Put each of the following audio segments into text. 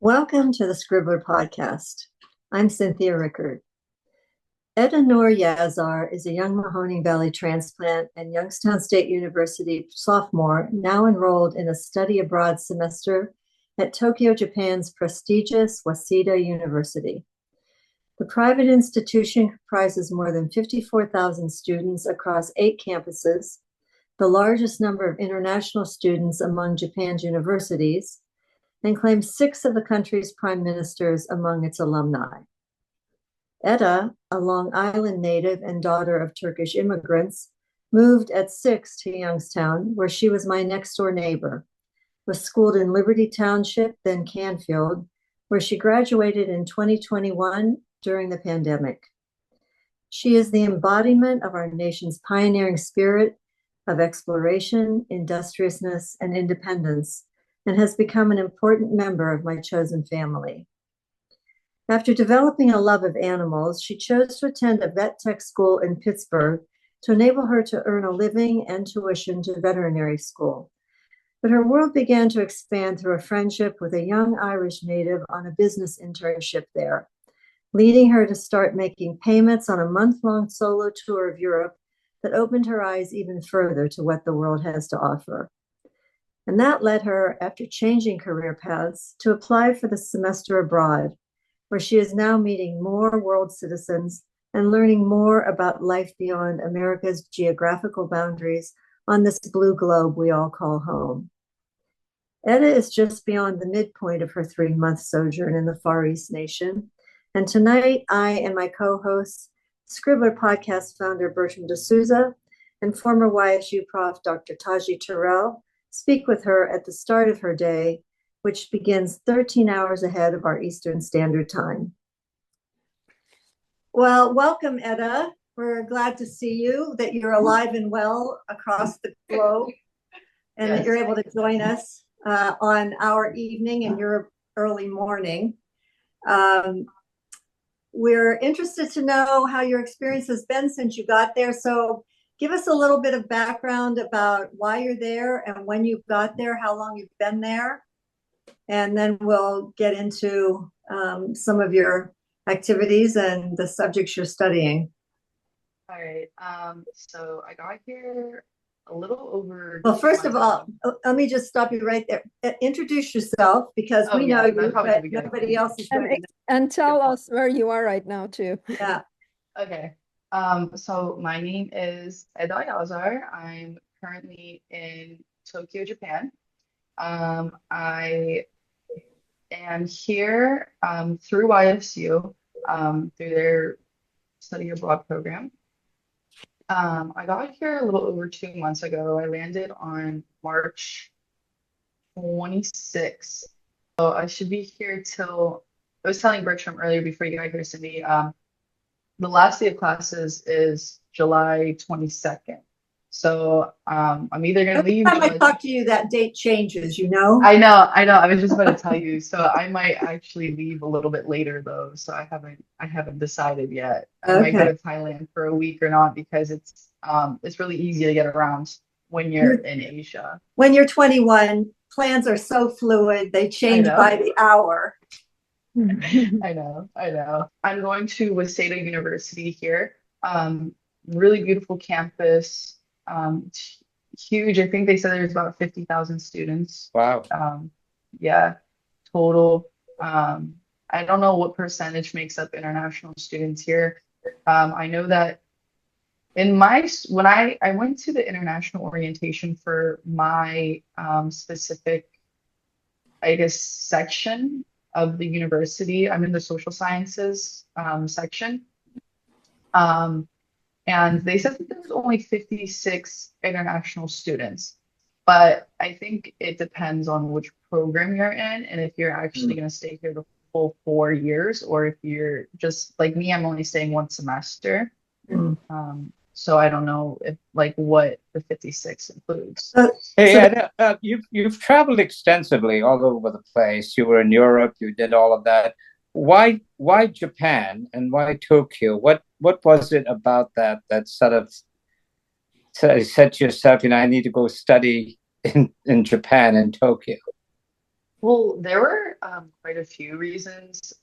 Welcome to the Scribbler podcast. I'm Cynthia Rickard. Etta Noor Yazar is a young Mahoning Valley transplant and Youngstown State University sophomore, now enrolled in a study abroad semester at Tokyo, Japan's prestigious Waseda University. The private institution comprises more than 54,000 students across 8 campuses, the largest number of international students among Japan's universities, and claims 6 of the country's prime ministers among its alumni. Etta, a Long Island native and daughter of Turkish immigrants, moved at 6 to Youngstown, where she was my next-door neighbor, was schooled in Liberty Township, then Canfield, where she graduated in 2021 during the pandemic. She is the embodiment of our nation's pioneering spirit of exploration, industriousness, and independence, and has become an important member of my chosen family. After developing a love of animals, she chose to attend a vet tech school in Pittsburgh to enable her to earn a living and tuition to veterinary school. But her world began to expand through a friendship with a young Irish native on a business internship there, leading her to start making payments on a month-long solo tour of Europe that opened her eyes even further to what the world has to offer. And that led her, after changing career paths, to apply for the semester abroad, where she is now meeting more world citizens and learning more about life beyond America's geographical boundaries on this blue globe we all call home. Etta is just beyond the midpoint of her 3-month sojourn in the Far East nation, and tonight I and my co-hosts, Scribbler podcast founder Bertram Souza and former YSU prof Dr. Taji Terrell, speak with her at the start of her day, which begins 13 hours ahead of our Eastern Standard Time. Well, welcome, Etta. We're glad to see you, that you're alive and well across the globe, and that you're able to join us on our evening and your early morning. We're interested to know how your experience has been since you got there. So give us a little bit of background about why you're there and when you got there, how long you've been there, and then we'll get into some of your activities and the subjects you're studying. All right. So I got here a little over. Well, first of all, let me just stop you right there. Introduce yourself, because we know you, but nobody else is going to know. And tell us where you are right now, too. Yeah. Okay. So my name is Eda Yazar. I'm currently in Tokyo, Japan. I am here through YSU, through their study abroad program. I got here a little over 2 months ago. I landed on March 26th. So I should be here till, I was telling Bertram earlier before you got here, Cindy, the last day of classes is July 22nd. So I'm either going to leave. Every time I talk to you, that date changes, you know? I know. I was just about to tell you. So I might actually leave a little bit later though. So I haven't decided yet. I might go to Thailand for a week or not, because it's really easy to get around when you're in Asia. When you're 21, plans are so fluid, they change by the hour. I know. I'm going to Waseda University here. Really beautiful campus. Huge. I think they said there's about 50,000 students. Wow. Yeah, total. I don't know what percentage makes up international students here. I know that when I went to the international orientation for my specific, I guess, section of the university, I'm in the social sciences section. And they said that there was only 56 international students, but I think it depends on which program you're in and if you're actually going to stay here the full 4 years, or if you're just like me, I'm only staying 1 semester. So I don't know if what the 56 includes. Hey, you've traveled extensively all over the place. You were in Europe, you did all of that. Why Japan and why Tokyo? What was it about that sort of said to yourself, I need to go study in Japan and Tokyo? Well, there were quite a few reasons.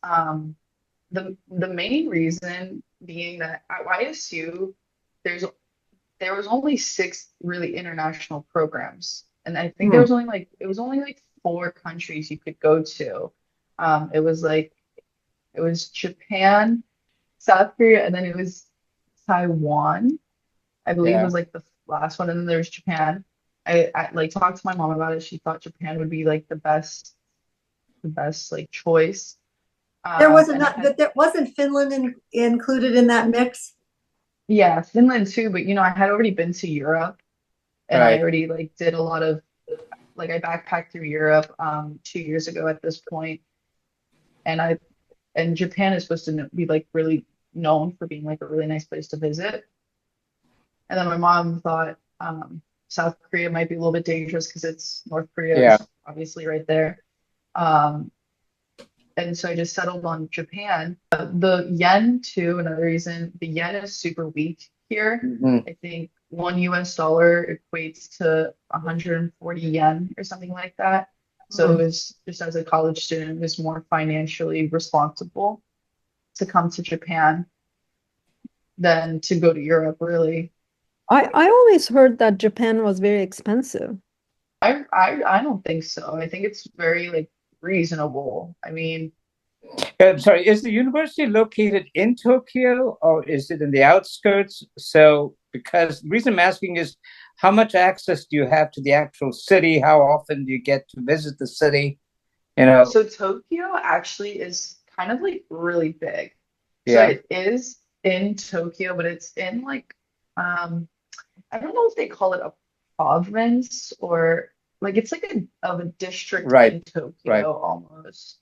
The main reason being that at YSU, there's there was only six really international programs, and I think there Hmm. was only like it was only like four countries you could go to. It was like it was Japan, South Korea, and then it was Taiwan. I believe Yeah. was like the last one, and then there's Japan. I like talked to my mom about it. She thought Japan would be like the best like choice. There was And I not had that there wasn't Finland included in that mix. yeah, Finland too, but I had already been to Europe and I Right. already like did a lot of like I backpacked through Europe 2 years ago at this point, and I and Japan is supposed to be like really known for being like a really nice place to visit. And then my mom thought South Korea might be a little bit dangerous because it's North Korea Yeah. is obviously right there. Um, and so I just settled on Japan. The yen too, another reason, the yen is super weak here. Mhm. I think $1 equates to 140 yen or something like that. So it Hmm. was just as a college student, it was more financially responsible to come to Japan than to go to Europe, really. I always heard that Japan was very expensive. I don't think so. I think it's very like reasonable. I mean, Sorry, is the university located in Tokyo or is it in the outskirts? So, because the reason I'm asking is how much access do you have to the actual city? How often do you get to visit the city? You know, so Tokyo actually is kind of like really big. So yeah, it is in Tokyo, but it's in like I don't know if they call it a province or like it's like a district right, in right. Tokyo almost.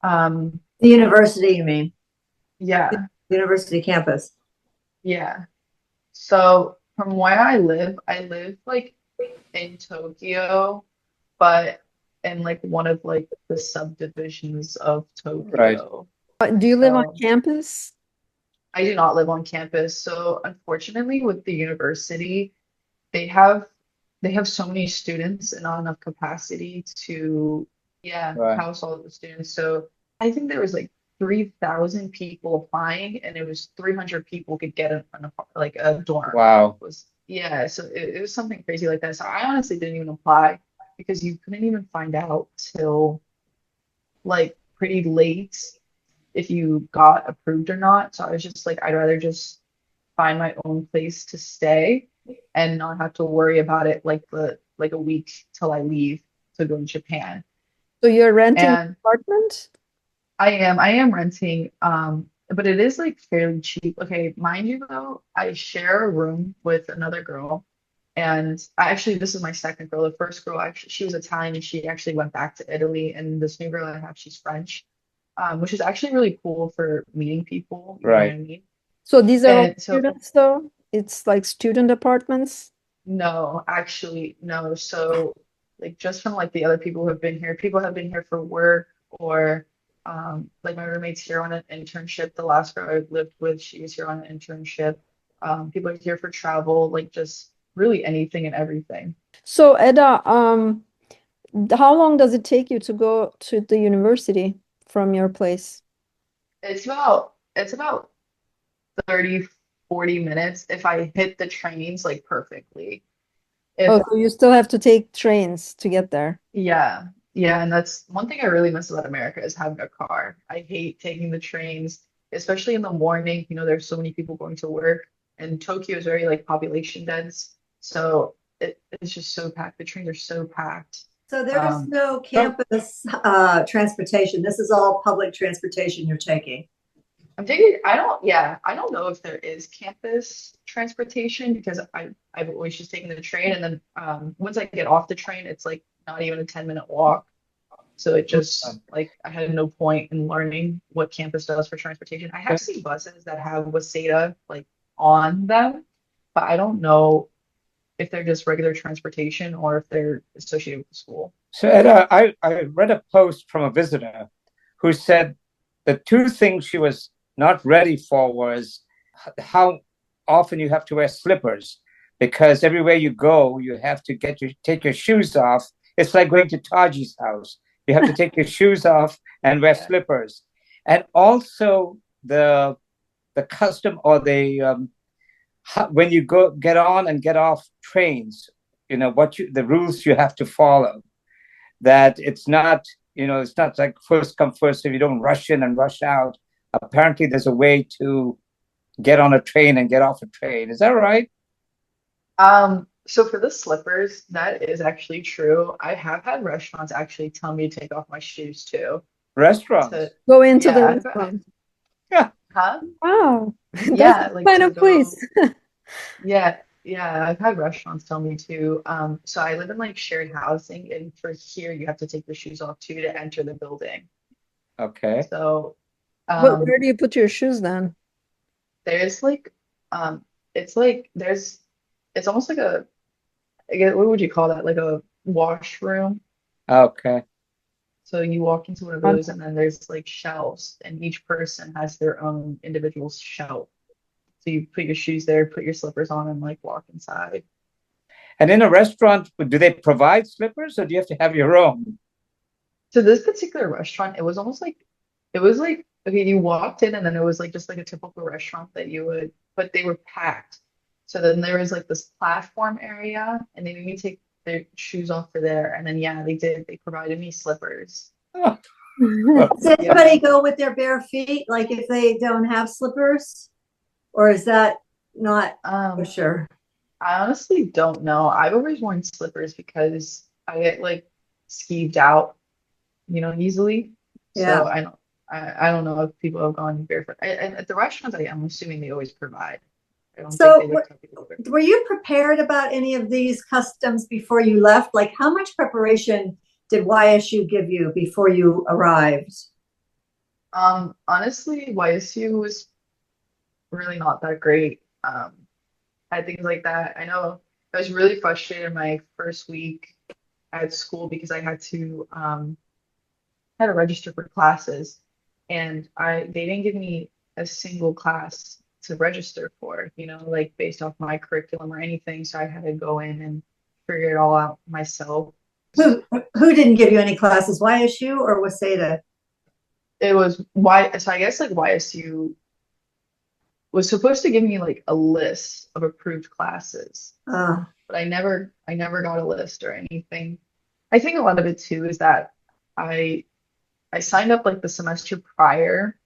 Um The university, you mean? The yeah, university campus. yeah. So from where I live like in Tokyo, but in like one of like the subdivisions of Right. Tokyo. Do you live on So campus? I do not live on campus. So unfortunately with the university, they have they have so many students and not enough capacity to yeah, Right. house all of the students. So I think there was like 3,000 people applying and it was 300 people could get like a dorm. Wow. Was yeah, so it was something crazy like that. So I honestly didn't even apply because you couldn't even find out till like pretty late if you got approved or not. So I was just like, I'd rather just find my own place to stay and not have to worry about it like a week till I leave to go to Japan. So you're renting an And apartment? I am renting, but it is like fairly cheap. Okay, mind you though, I share a room with another girl. And actually, this is my second girl. The first girl, actually, she was Italian and she actually went back to Italy. And this new girl I have, she's French, which is actually really cool for meeting people. You know what I Right. mean? So these are all And so, students though? It's like student apartments? no, actually, no. So, like, just from like the other people who have been here, people have been here for work or like my roommate's here on an internship. The last girl I lived with, she was here on an internship. People are here for travel, like just really anything and everything. So Eda, how long does it take you to go to the university from your place? It's about 30, 40 minutes if I hit the trains like perfectly. If Oh, so you still have to take trains to get there. yeah, yeah, and that's one thing I really miss about America is having a car. I hate taking the trains, especially in the morning. There's so many people going to work, and Tokyo is very like population dense, so it's just so packed. The trains are so packed. So there is Um, no So, campus transportation. This is all public transportation you're taking. I don't know if there is campus transportation because I've always just taken the train and then once I get off the train, it's like not even a 10-minute walk. So it just like I had no point in learning what campus does for transportation. I have seen buses that have Waseda like on them, but I don't know if they're just regular transportation or if they're associated with the school. so Eda, I read a post from a visitor who said the two things she was not ready for was how often you have to wear slippers because everywhere you go, you have to take your shoes off. It's like going to Taji's house. You have to take your shoes off and wear slippers. And also the custom or when you get on and get off trains, the rules you have to follow. That it's not like first come first. If you don't rush in and rush out, apparently there's a way to get on a train and get off a train. Is that right? So for the slippers, that is actually true. I have had restaurants actually tell me to take off my shoes too. Restaurants. Go into the restaurant. Yeah. Huh? Wow. Yeah, That's like kind to of place. Yeah, I've had restaurants tell me to. So I live in like shared housing, and for here you have to take your shoes off too to enter the building. Okay. So Where do you put your shoes then? there's like it's like it's almost like what would you call that? Like a washroom. Okay. So you walk into one of those, and then there's like shelves, and each person has their own individual shelf. So you put your shoes there, put your slippers on, and like walk inside. And in a restaurant, do they provide slippers, or do you have to have your own? So this particular restaurant, it was like okay, you walked in, and then it was like just like a typical restaurant that you would, but they were packed. So then there was like this platform area, and they made me take their shoes off for there. And then they provided me slippers. Oh. Does anybody go with their bare feet, like if they don't have slippers? Or is that not for sure? I honestly don't know. I've always worn slippers because I get like skeeved out, easily. Yeah. So I don't know if people have gone barefoot. And at the restaurants, I'm assuming they always provide. I don't So think they would tell people to were you prepared about any of these customs before you left? Like how much preparation did YSU give you before you arrived? Honestly, YSU was really not that great. Had things like that. I know I was really frustrated my first week at school because I had to register for classes, and they didn't give me a single class to register for, like based off my curriculum or anything. So I had to go in and figure it all out myself. Who didn't give you any classes, YSU or Waseda? It was so I guess like YSU was supposed to give me like a list of approved classes, but I never got a list or anything. I think a lot of it too is that I signed up like the semester prior,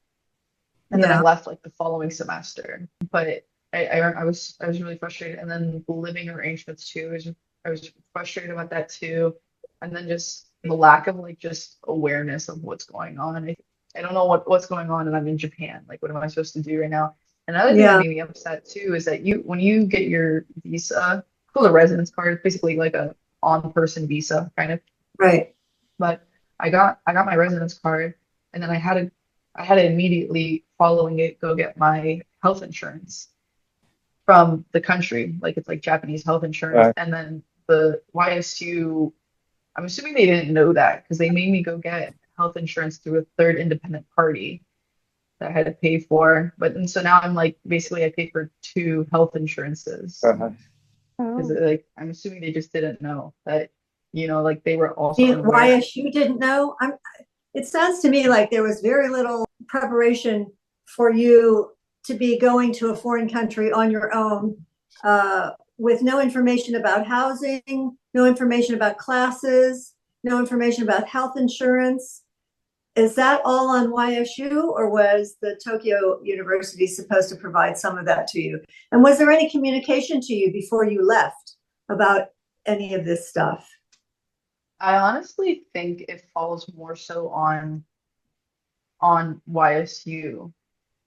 and then I left like the following semester. But I was really frustrated, and then the living arrangements too. I was frustrated about that too, and then just the lack of like just awareness of what's going on. I don't know what's going on, and I'm in Japan. Like, what am I supposed to do right now? Another thing that made me upset too is that when you get your visa, called a residence card, it's basically like a on-person visa kind of. Right. But I got my residence card, and then I had to immediately following it go get my health insurance from the country, like it's like Japanese health insurance. Right. And then the YSU, I'm assuming they didn't know that because they made me go get health insurance through a third independent party that I had to pay for. And so now I'm like, basically I paid for 2 health insurances. Because like I'm assuming they just didn't know that, like they were also YSU didn't know. It sounds to me like there was very little preparation for you to be going to a foreign country on your own, with no information about housing, no information about classes, no information about health insurance. Is that all on YSU, or was the Tokyo University supposed to provide some of that to you? And was there any communication to you before you left about any of this stuff? I honestly think it falls more so on YSU.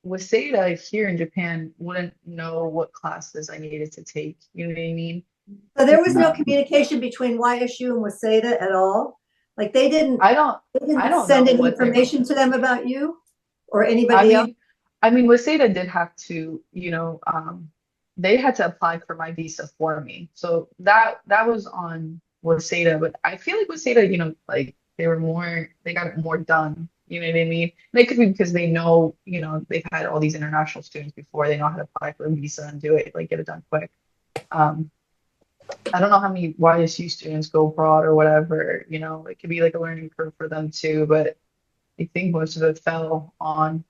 Waseda here in Japan wouldn't know what classes I needed to take. You know what I mean? So there was no communication between YSU and Waseda at all? Like they didn't send any information to them about you or anybody else? I mean, Waseda did have to, they had to apply for my visa for me. So that was on Waseda, but I feel like Waseda, like they got it more done. You know what I mean? And it could be because they know, they've had all these international students before. They know how to apply for a visa and do it, like get it done quick. I don't know how many YSU students go abroad or whatever, you know, it could be like a learning curve for them too, but I think most of it fell on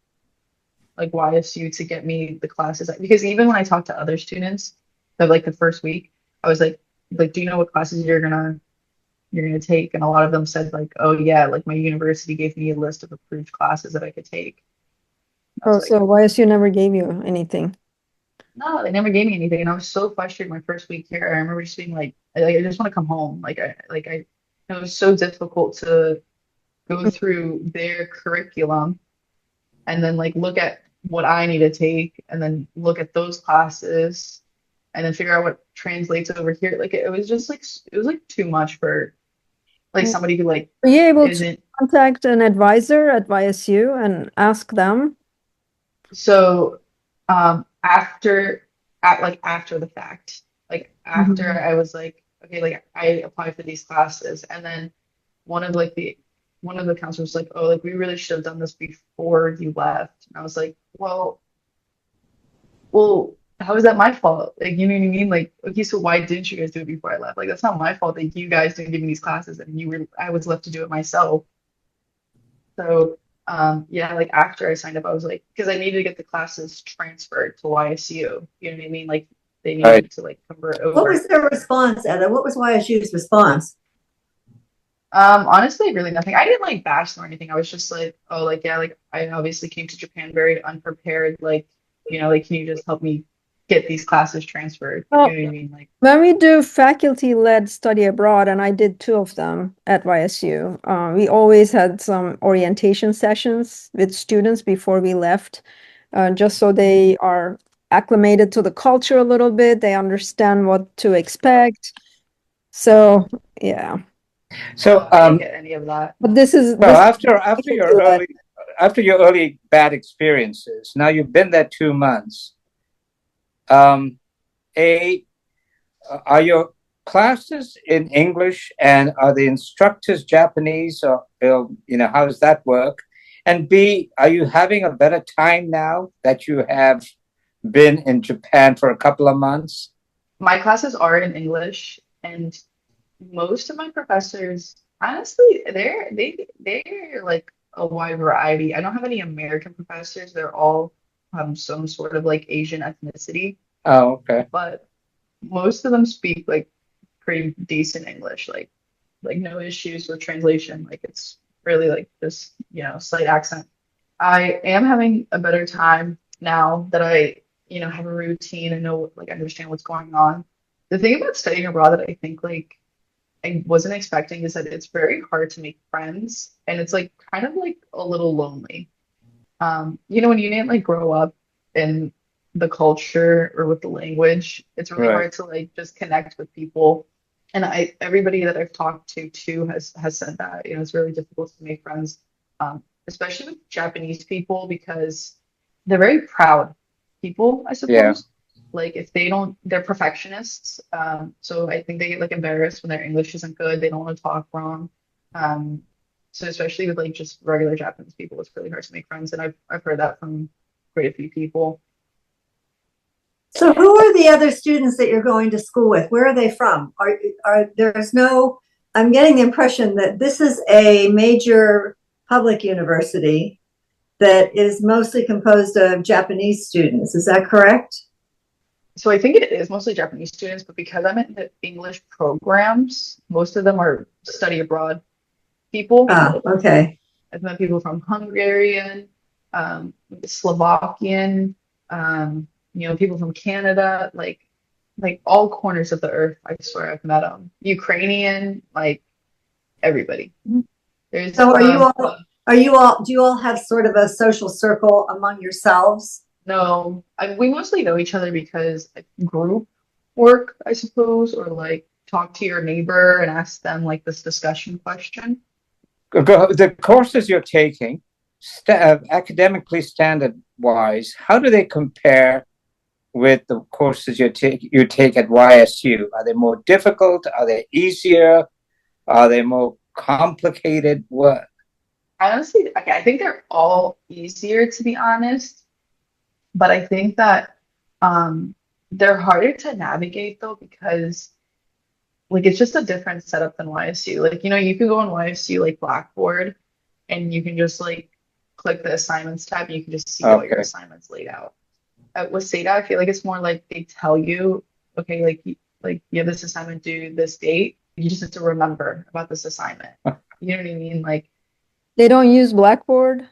like YSU to get me the classes. Because even when I talked to other students of like the first week, I was like, do you know what classes you're gonna take? And a lot of them said like, oh yeah, like my university gave me a list of approved classes that I could take. I Oh, was like, so YSU never gave you anything. no, they never gave me anything, and I was so frustrated my first week here. I remember just being like I just want to come home. It was so difficult to go through their curriculum and then like look at what I need to take and then look at those classes and then figure out what translates over here. Like it was just like it was like too much for like somebody who like Were you able to isn't. contact an advisor at YSU and ask them? So after after the fact, like after Mhm. I was like, okay, like I applied for these classes and then one of like the one of the counselors was like, oh, like we really should have done this before you left. And I was like, well, how is that my fault? Like, you know what I mean? Like, okay, so why didn't you guys do it before I left? Like, that's not my fault that you guys didn't give me these classes and I was left to do it myself. So, yeah, like after I signed up, I was like, because I needed to get the classes transferred to YSU. You know what I mean? Like, they Right. needed to like convert What was over. their response, Etta? What was YSU's response? Honestly, really nothing. I didn't like bash them or anything. I was just like, oh, like, yeah, like I obviously came to Japan very unprepared. Like, you know, like, can you just help me get these classes transferred? You Well, know what I mean? Like, when we do faculty-led study abroad, and I did two of them at YSU, we always had some orientation sessions with students before we left, just so they are acclimated to the culture a little bit, they understand what to expect. So, yeah. So, I didn't get any of that. But this is well, this after your early bad experiences, now you've been there 2 months. Um, A, are your classes in English and are the instructors Japanese or how does that work? And B, are you having a better time now that you have been in Japan for a couple of months? My classes are in English, and most of my professors, honestly, they're like a wide variety. I don't have any American professors. They're all some sort of like Asian ethnicity, Oh, okay. but most of them speak like pretty decent English, like no issues with translation. Like it's really like just, you know, slight accent. I am having a better time now that I, you know, have a routine and know like understand what's going on. The thing about studying abroad that I think like I wasn't expecting is that it's very hard to make friends and it's like kind of like a little lonely. You know, when you didn't like grow up in the culture or with the language, it's really Right. hard to like just connect with people. And everybody that I've talked to too has said that, you know, it's really difficult to make friends, especially with Japanese people because they're very proud people, I Yeah. suppose. Like if they don't, they're perfectionists. So I think they get like embarrassed when their English isn't good. They don't want to talk wrong. Um, so especially with like just regular Japanese people, it's really hard to make friends. And I've heard that from quite a few people. So who are the other students that you're going to school with? Where are they from? There's no, I'm getting the impression that this is a major public university that is mostly composed of Japanese students. Is that correct? So I think it is mostly Japanese students, but because I'm in the English programs, most of them are study abroad people. Ah, okay. I've met people from Hungarian, Slovakian, you know, people from Canada, like all corners of the earth. I swear I've met them. Ukrainian, like everybody. There's So do you all have sort of a social circle among yourselves? no, we mostly know each other because like, group work, I suppose, or like talk to your neighbor and ask them like this discussion question. The courses you're taking, academically standard wise, how do they compare with the courses you take at YSU? Are they more difficult? Are they easier? Are they more complicated? What? Honestly, okay, I think they're all easier to be honest, but I think that they're harder to navigate though because like it's just a different setup than YSU. Like, you know, you can go on YSU like Blackboard and you can just like click the assignments tab and you can just see all your Okay. assignments laid out. With SATA, I feel like it's more like they tell you, okay, like you have this assignment due this date. You just have to remember about this assignment. You know what I mean? Like They don't use Blackboard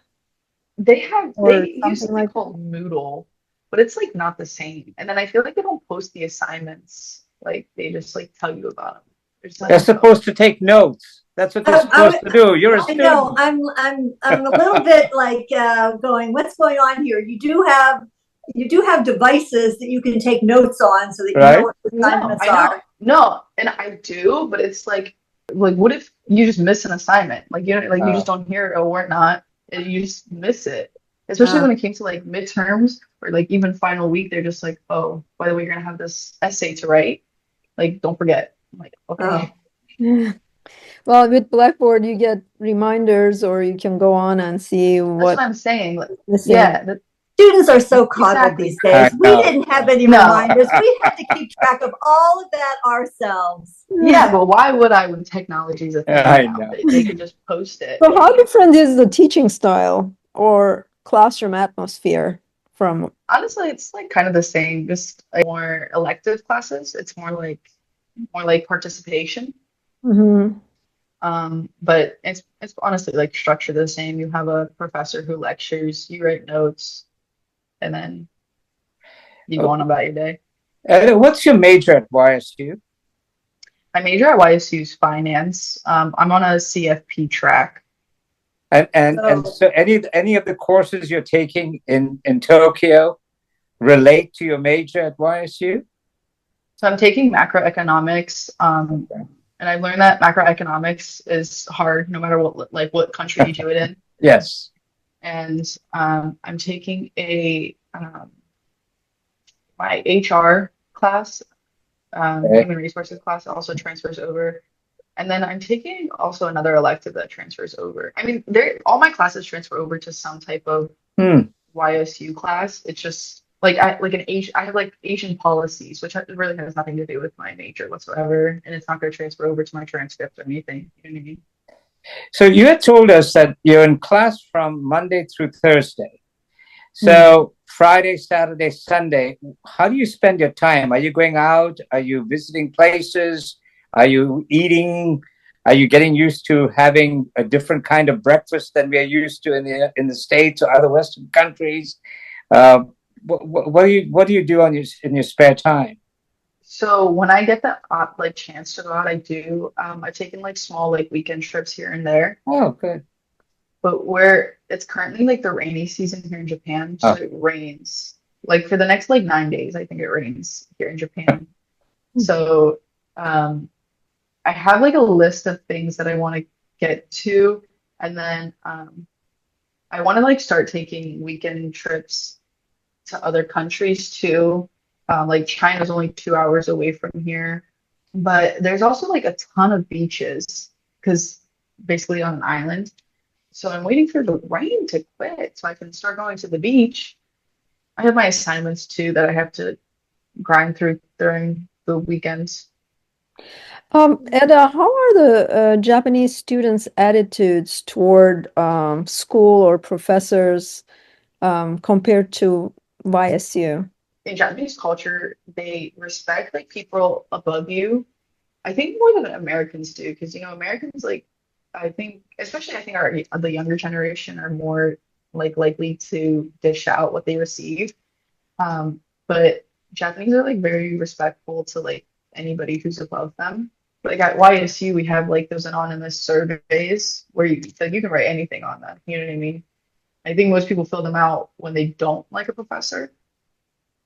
they or use something something like called Moodle, but it's like not the same. And then I feel like they don't post the assignments. Like they just like tell you about them. There's like, They're supposed to take notes. That's what they're supposed to do. You're a I know. student. I'm a little bit like going, what's going on here? You do have devices that you can take notes on so that you know Right? what the no, assignments I know. are. No, and I do, but it's like what if you just miss an assignment? Like you know, like you just don't hear it or not, and you just miss it. Especially when it came to like midterms or like even final week, they're just like, oh, by the way, you're gonna have this essay to write. Like, don't forget. I'm like, okay. Yeah. Well, with Blackboard, you get reminders, or you can go on and see That's what what I'm saying. Like, missing. yeah, Students are so coddled Exactly. these days. I We know. didn't have any No. reminders. We had to keep track of all of that ourselves. yeah, but why would I when technology is a thing I now? know. They could just post it. So how different is the teaching style or classroom atmosphere from? Honestly, it's like kind of the same, just like more elective classes. It's more like participation. Mhm. But it's honestly like structured the same. You have a professor who lectures, you write notes, and then you go on about your day. What's your major at YSU? My major at YSU is finance. I'm on a CFP track. And so any of the courses you're taking in Tokyo relate to your major at YSU? So I'm taking macroeconomics, and I've learned that macroeconomics is hard no matter what country you do it in. Yes. And I'm taking my HR class, human resources class also transfers over. And then I'm taking also another elective that transfers over. I mean, all my classes transfer over to some type of YSU class. It's just like I have like Asian policies, which really has nothing to do with my major whatsoever, and it's not going to transfer over to my transcript or anything. You know what I mean? So you had told us that you're in class from Monday through Thursday. So Friday, Saturday, Sunday, how do you spend your time? Are you going out? Are you visiting places? Are you eating? Are you getting used to having a different kind of breakfast than we are used to in the States or other Western countries? What do you do in your spare time? So when I get the like chance to go out, I do. I've taken like small like weekend trips here and there. Oh, good. But where it's currently like the rainy season here in Japan, so it rains. Like for the next like 9 days, I think it rains here in Japan. So I have like a list of things that I want to get to, and then I want to like start taking weekend trips to other countries too. Like China's only 2 hours away from here, but there's also like a ton of beaches because basically on an island. So I'm waiting for the rain to quit so I can start going to the beach. I have my assignments too that I have to grind through during the weekends. Eda, how are the Japanese students' attitudes toward school or professors compared to YSU? In Japanese culture, they respect like people above you. I think more than Americans do, because you know Americans like especially I think the younger generation are more like likely to dish out what they receive. But Japanese are like very respectful to like anybody who's above them. Like at YSU, we have like those anonymous surveys where you can write anything on them. You know what I mean? I think most people fill them out when they don't like a professor.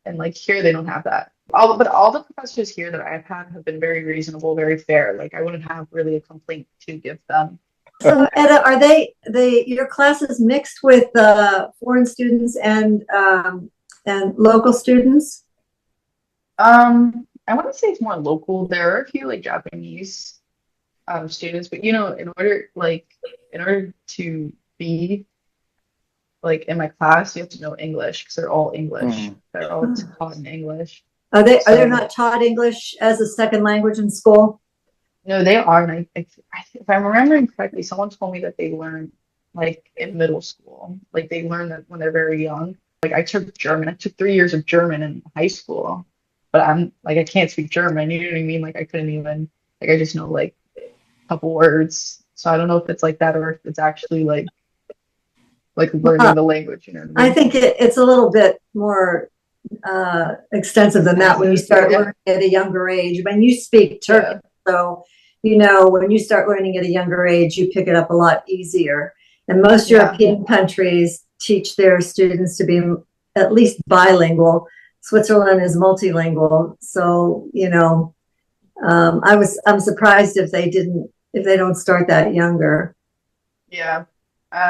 And like here, they don't have that. But all the professors here that I've had have been very reasonable, very fair. Like I wouldn't have really a complaint to give them. So, Eda, are your classes mixed with foreign students and local students? I want to say it's more local. There are a few like Japanese students, but you know, in order to be like in my class, you have to know English because they're all English. They're all taught in English. Are they not taught English as a second language in school? No, they are. And if I'm remembering correctly, someone told me that they learn like in middle school. Like they learn that when they're very young. Like I took German. I took 3 years of German in high school, but I'm like I can't speak German. You know what I mean? Like I couldn't even like I just know like a couple words. So I don't know if it's like that or if it's actually like learning Well, the language. You know what I I mean? think it's a little bit more extensive than that when you Extensive. start Yeah. learning at a younger age. When you speak Turkish, Yeah. so when you start learning at a younger age, you pick it up a lot easier. And most Yeah. European countries teach their students to be at least bilingual. Switzerland is multilingual, so I'm surprised if they don't start that younger. Yeah.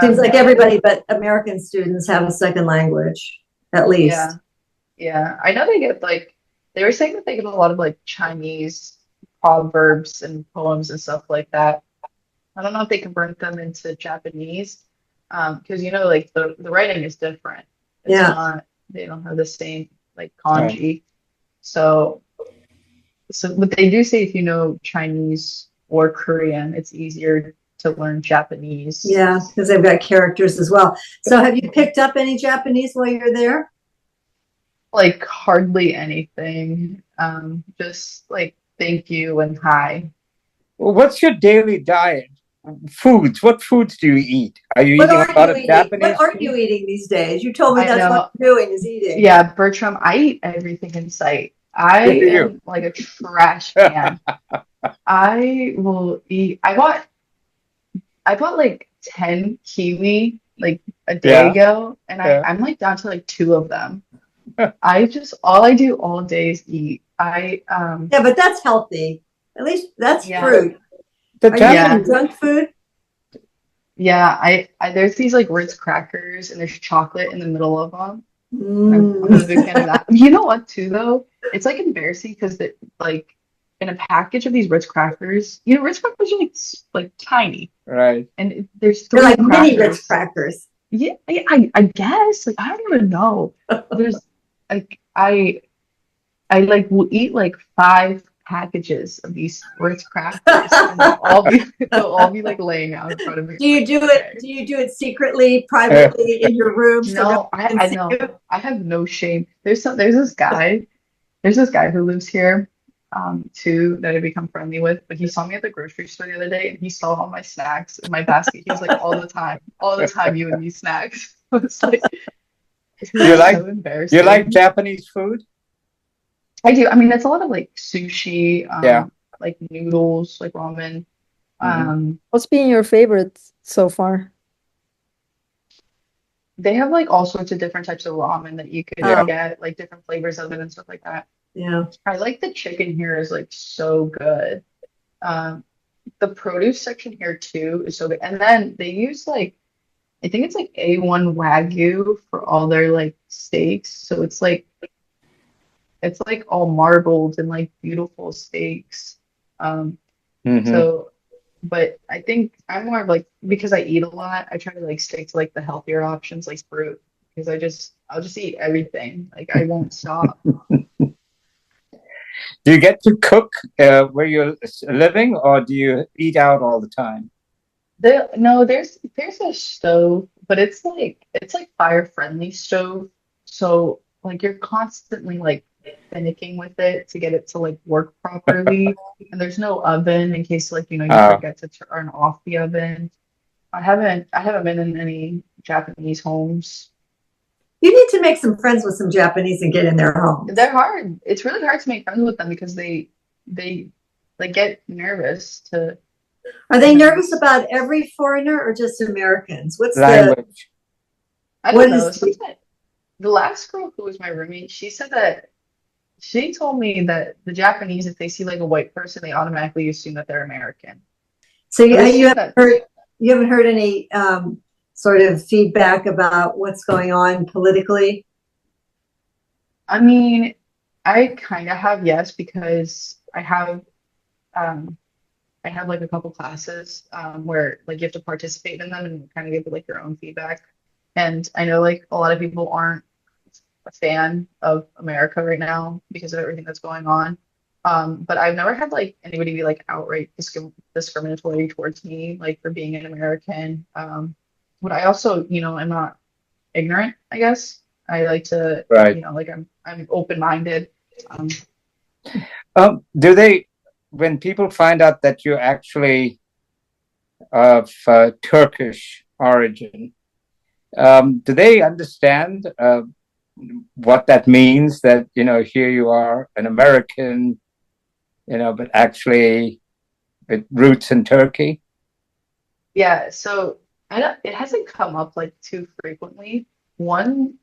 Seems like Yeah. everybody but American students have a second language, at Yeah. least. Yeah, I know they get like they were saying that they get a lot of like Chinese proverbs and poems and stuff like that. I don't know if they convert them into Japanese, because like the writing is different. It's Yeah. not they don't have the same like Right. kanji. So but they do say if you know Chinese or Korean, it's easier to learn Japanese. Yeah, because they've got characters as well. So have you picked up any Japanese while you're there? Like hardly anything. Just like thank you and hi. Well, what's your daily diet? Foods. What foods do you eat? Are you What eating a aren't lot you of eating? What Japanese aren't food? you eating these days? You told me I that's what know. you're doing is eating. Yeah, Bertram, I eat everything in sight. I Good for you. am like a trash can. I will eat. I bought like 10 kiwi like a day Yeah, ago, and yeah. I'm like down to like two of them. I just all I do all day is eat. Yeah, but that's healthy. At least that's Yeah, fruit. The Are you yeah, eating Japanese. junk food? yeah. I there's these like Ritz crackers and there's chocolate in the middle of them. And I'm a Mm. big fan of that. You know what, too, though? It's like embarrassing because like in a package of these Ritz crackers, Ritz crackers are like tiny, Right. and there's They're three like mini Ritz crackers. crackers. Yeah, I guess like I don't even know. There's like I like will eat like 5 packages of these Ritz crackers, and they'll all be like laying out in front of me. Do I'm you like, do it? okay. Do you do it secretly, privately in your room so no No, I one can I see know. you? I have no shame. There's this guy who lives here, too, that I become friendly with, but he saw me at the grocery store the other day and he saw all my snacks in my basket. He was like, all the time you and me snacks. I was like, this You is like so you like embarrassing. Japanese food? I do. I mean, it's a lot of like sushi, Yeah. like noodles, like ramen. Hmm. What's been your favorite so far? They have like all sorts of different types of ramen that you could Oh, Yeah. get, like different flavors of it and stuff like that. yeah. I like the chicken here is like so good. Um, the produce section here too is so good. And then they use like I think it's like A1 Wagyu for all their like steaks. So it's like all marbled and like beautiful steaks. Um, Hmm. so but I think I'm more of like because I eat a lot, I try to like stick to like the healthier options like fruit because I'll just eat everything. Like I won't stop. Do you get to cook where you're living, or do you eat out all the time? No, there's a stove, but it's like fire friendly stove. So like you're constantly like finicking with it to get it to like work properly. And there's no oven in case like you Oh, forget to turn off the oven. I haven't been in any Japanese homes. You need to make some friends with some Japanese and get in their homes. They're hard. It's really hard to make friends with them because they like get nervous to Are you they know nervous about every foreigner or just Americans? language. I What don't know. is Sometimes the last girl who was my roommate, she told me that the Japanese, if they see like a white person, they automatically assume that they're American. so So you, they you assume haven't that, heard you haven't heard any sort of feedback about what's going on politically? I mean, I kind of have, yes, because um, I have like a couple classes where like you have to participate in them and kind of give like your own feedback. And I know like a lot of people aren't a fan of America right now because of everything that's going on. But I've never had like anybody be like outright discriminatory towards me, like for being an American. But I also, am not ignorant, I guess. I like to, Right. like I'm open-minded. Um, Do they, when people find out that you're actually of Turkish origin, do they understand what that means? That, here you are, an American, but actually with roots in Turkey? yeah, so it hasn't come up like too frequently. One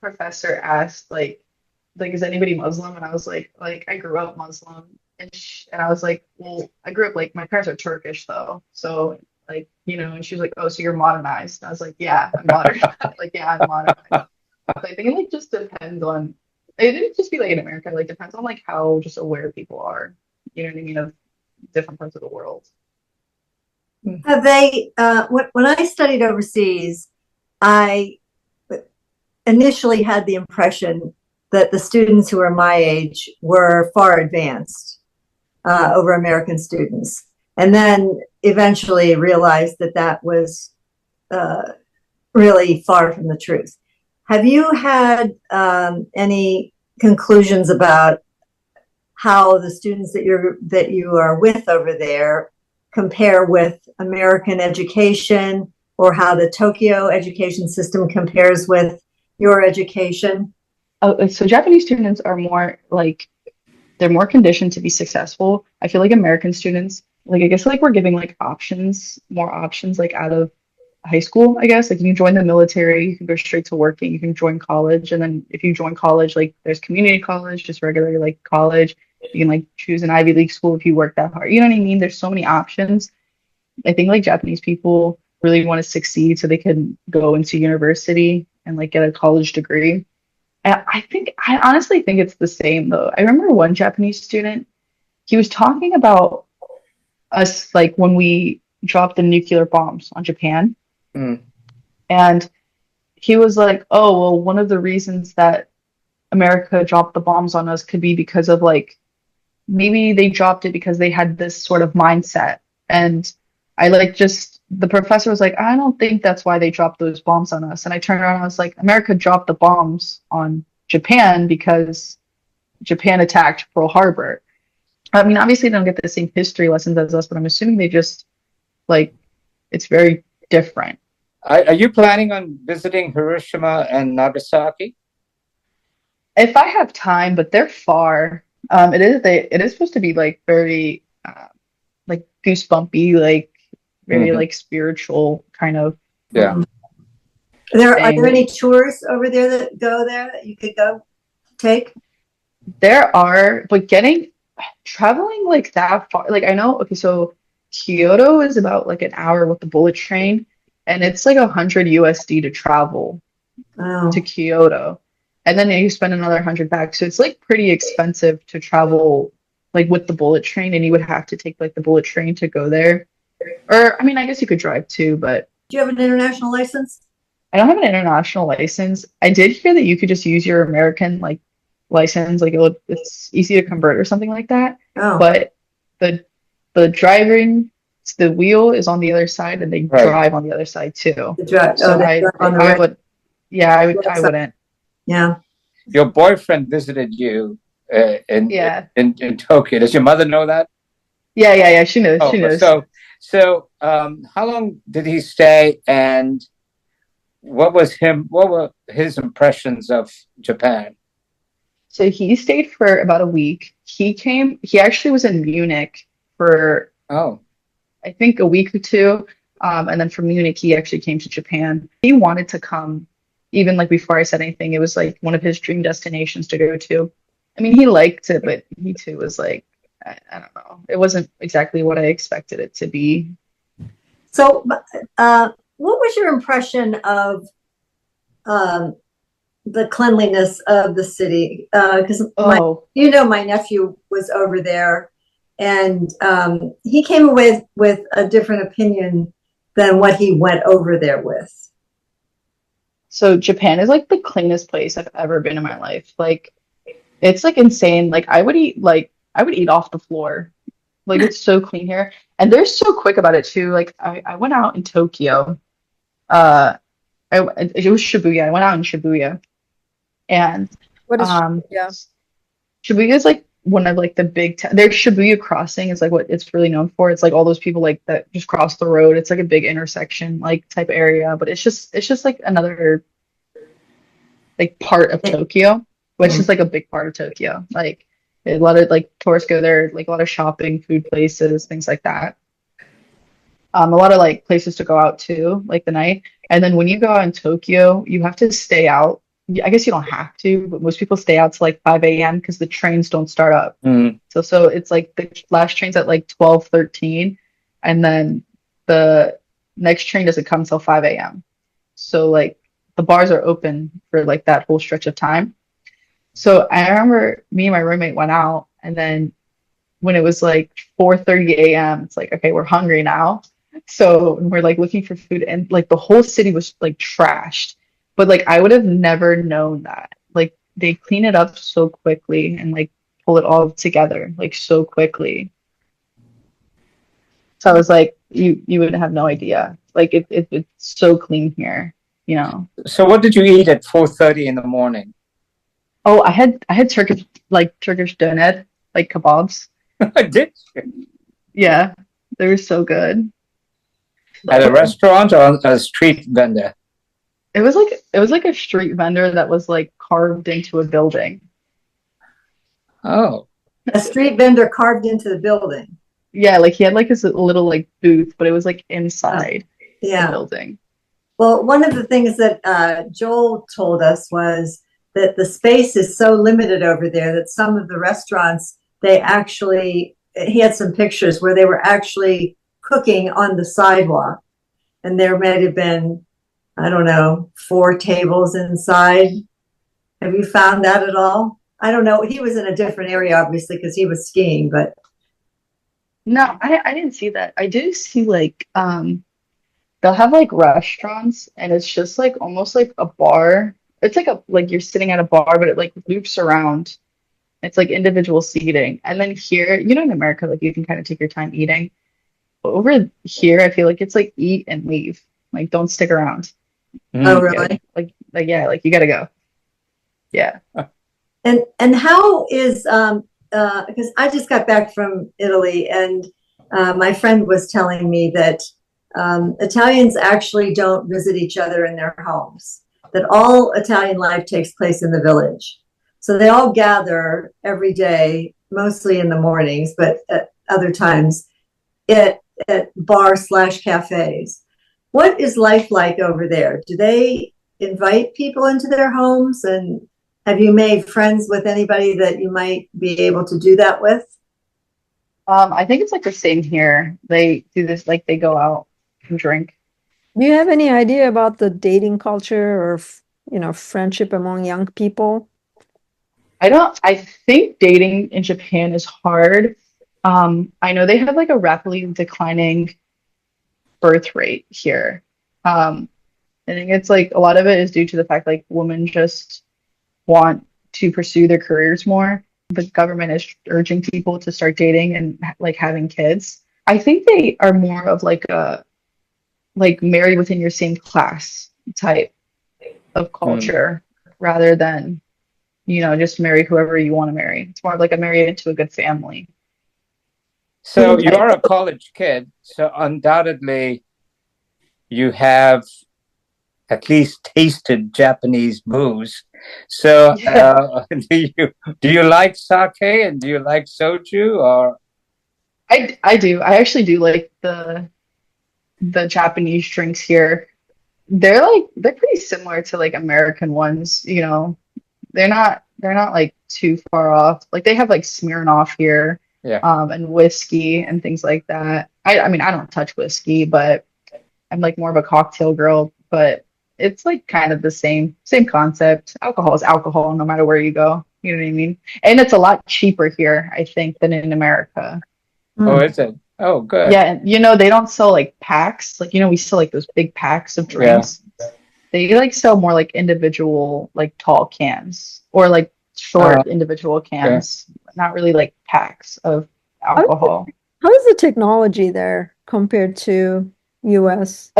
professor asked like is anybody Muslim? And I was like I grew up Muslim, and I was like, well, I grew up like my parents are Turkish though, so like and she was like, oh, so you're modernized? And I was like, yeah, I'm modern. Like, yeah, I'm modernized. So I think it like just depends on, it didn't just be like in America, like depends on like how just aware people are, you know what I mean, of different parts of the world. Have they, when I studied overseas, I initially had the impression that the students who were my age were far advanced over American students. And then eventually realized that that was really far from the truth. Have you had any conclusions about how the students that you are with over there compare with American education, or how the Tokyo education system compares with your education? Oh, so Japanese students are more like, they're more conditioned to be successful. I feel like American students, like, I guess like we're giving like more options like out of high school, I guess. Like you can join the military, you can go straight to working, you can join college. And then if you join college, like there's community college, just regular like college. You can like choose an Ivy League school if you work that hard. You know what I mean? There's so many options. I think like Japanese people really want to succeed so they can go into university and like get a college degree. And I honestly think it's the same though. I remember one Japanese student, he was talking about us like when we dropped the nuclear bombs on Japan. Mm. And he was like, oh, well, one of the reasons that America dropped the bombs on us could be because of like, maybe they dropped it because they had this sort of mindset. And I like just, the professor was like, I don't think that's why they dropped those bombs on us. And I turned around and I was like, America dropped the bombs on Japan because Japan attacked Pearl Harbor. I mean, obviously they don't get the same history lessons as us, but I'm assuming they just like, it's very different. Are you planning on visiting Hiroshima and Nagasaki? If I have time, but they're far. It is supposed to be like very like goosebumpy, like very like spiritual kind of. Yeah. Are there any tours over there that go there that you could go take? There are, but traveling like that far, like I know, okay, so Kyoto is about like an hour with the bullet train, and it's like 100 USD to travel to Kyoto. And then you spend another 100 back. So it's like pretty expensive to travel like with the bullet train, and you would have to take like the bullet train to go there. Or I mean, I guess you could drive too, but Do you have an international license? I don't have an international license. I did hear that you could just use your American like license, like it's easy to convert or something like that. Oh. But the driving, the wheel is on the other side, and they drive on the other side too. So I would, yeah, I wouldn't. Yeah. Your boyfriend visited you in Tokyo. Does your mother know that? Yeah. She knows. Oh, she knows. So, how long did he stay, and what were his impressions of Japan? So he stayed for about a week. He actually was in Munich for, I think a week or two. And then from Munich, he actually came to Japan. He wanted to come even like before I said anything. It was like one of his dream destinations to go to. I mean, he liked it, but he too was like, I don't know. It wasn't exactly what I expected it to be. So, what was your impression of the cleanliness of the city? Because my nephew was over there, and he came away with a different opinion than what he went over there with. So Japan is like the cleanest place I've ever been in my life. Like, it's like insane. Like I I would eat off the floor. Like it's so clean here. And they're so quick about it too. Like I went out in Tokyo. Uh it was Shibuya. I went out in Shibuya. And What is, um yeah. Shibuya is like one of like the big their Shibuya crossing is like what it's really known for. It's like all those people like that just cross the road. It's like a big intersection like type area, but it's just like another like part of Tokyo, which is like a big part of Tokyo. Like a lot of like tourists go there, like a lot of shopping, food places, things like that. A lot of like places to go out to, like the night. And then when you go out in Tokyo, you have to stay out. I guess you don't have to, but most people stay out till like 5 a.m. because the trains don't start up. So it's like the last train's at like 12:13, and then the next train doesn't come till 5 a.m. So like the bars are open for like that whole stretch of time. So I remember me and my roommate went out, and then when it was like 4:30 a.m., it's like, okay, we're hungry now. So we're like looking for food, and like the whole city was like trashed. But like I would have never known that. Like they clean it up so quickly and like pull it all together like so quickly. So I was like, you would have no idea. Like it's so clean here, you know. So what did you eat at 4:30 in the morning? Oh, I had Turkish donut, like kebabs. Did you? Yeah, they were so good. At a restaurant or a street vendor? It was like a street vendor that was like carved into a building. Oh, A street vendor carved into the building. Yeah, like he had like his little like booth, but it was like inside the Yeah. building. Well, one of the things that Joel told us was that the space is so limited over there that some of the restaurants, he had some pictures where they were actually cooking on the sidewalk. And there might have been, I don't know, 4 tables inside. Have you found that at all? I don't know. He was in a different area, obviously, because he was skiing, but No, I didn't see that. I do see like they'll have like restaurants and it's just like almost like a bar. It's like you're sitting at a bar, but it like loops around. It's like individual seating. And then here, you know, in America, like you can kind of take your time eating. Over here, I feel like it's like eat and leave. Like don't stick around. oh, really? Like yeah, like you gotta go. Yeah. And how is because I just got back from Italy, and my friend was telling me that Italians actually don't visit each other in their homes, that all Italian life takes place in the village. So they all gather every day, mostly in the mornings, but at other times at bar/cafes. What is life like over there? Do they invite people into their homes? And have you made friends with anybody that you might be able to do that with? I think it's like the same here. They do this, like they go out and drink. Do you have any idea about the dating culture or, friendship among young people? I think dating in Japan is hard. I know they have like a rapidly declining birth rate here. I think it's like a lot of it is due to the fact like women just want to pursue their careers more. The government is urging people to start dating and like having kids. I think they are more of like a like married within your same class type of culture rather than, just marry whoever you want to marry. It's more of like a marry into a good family. so you are a college kid, so undoubtedly you have at least tasted Japanese booze. So Yeah. do you like sake and do you like soju or? I do. I actually do like the Japanese drinks here. They're pretty similar to like American ones, they're not like too far off. Like they have like Smirnoff here, Yeah. and whiskey and things like that. I mean I don't touch whiskey, but I'm like more of a cocktail girl, but it's like kind of the same concept. Alcohol is alcohol no matter where you go. You know what I mean? And it's a lot cheaper here, I think, than in America. Oh, is it? Oh, good. Yeah, and they don't sell like packs. Like, we sell like those big packs of drinks. They like sell more like individual, like tall cans or like short individual cans. not really like packs of How alcohol. how is the technology there compared to US?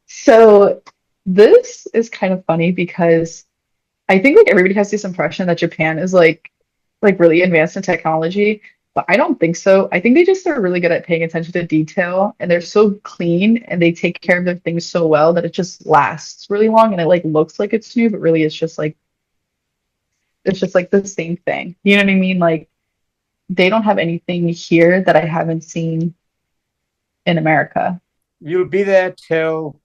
So this is kind of funny because I think like everybody has this impression that Japan is like really advanced in technology, but I don't think so. I think they just are really good at paying attention to detail and they're so clean and they take care of their things so well that it just lasts really long and it like looks like it's new, but really it's just like the same thing. You know what I mean? Like they don't have anything here that I haven't seen in America. You'll be there till